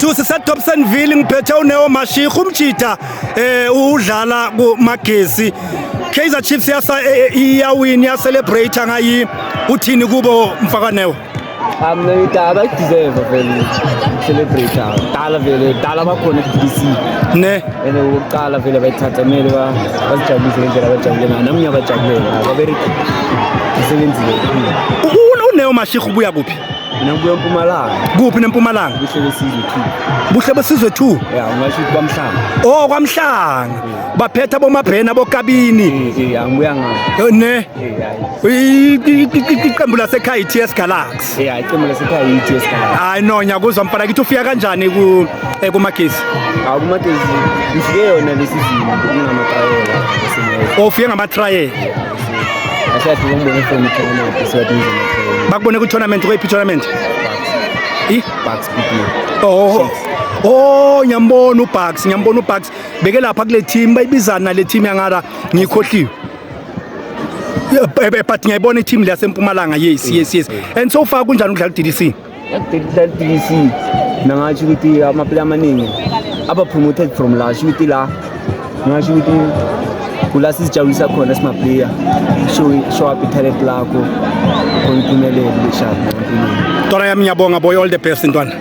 Sisa Dobsonville ngiphethe uNeo Mashego umjida udlala kuMagesi. Kaizer Chiefs iyawin ya celebrate ngayi uthini kubo mfaka Neo? Ngiyadaba deserve vele celebrate dala bakhona ku-DC ne ene uqala vele bayithathamele bazijabulise ngendlela abajabulela nami ngiyabajabulela babereki isebenzile uNeo Mashego ubuya kuphi? Nakuya eMpumalanga. Kuphi neMpumalanga? Buhle besizwe 2. Buhle besizwe 2. Yeah, ungasho ukuthi kwaMhlanga. Oh, kwaMhlanga. Baphetha bomabhena bokabini. Angibuya ngapha. Ne. Iqembu lasekhaya iTS Galaxy. Iqembu lasekhaya iTS Galaxy. Hayi no nyakuzwa mfana kithi ufika kanjani kuMagesi? KuMagesi ngifike yona lesizini ngingamatrayela. Ufike ngamatrial. Ashathi ngibone from tournament siyabiza. Bakubone ku tournament kwephi tournament? Bucks people. Ngiyambona uBucks beke lapha kule team bayibizana le team yangala ngikhohliwe. But ngiyayibona i team laseMpumalanga yes. And so far kunjani ukudlala DDC? Yakudlala DDC nangathi ukuthi amaplayer amaningi aba promoted from la ukuthi la ngasho ukuthi kula sisijabulisa khona simaplayer show up talent lakho koniphumelele leshadi empilweni. Tora yami ngiyabonga boy, all the best ntwana.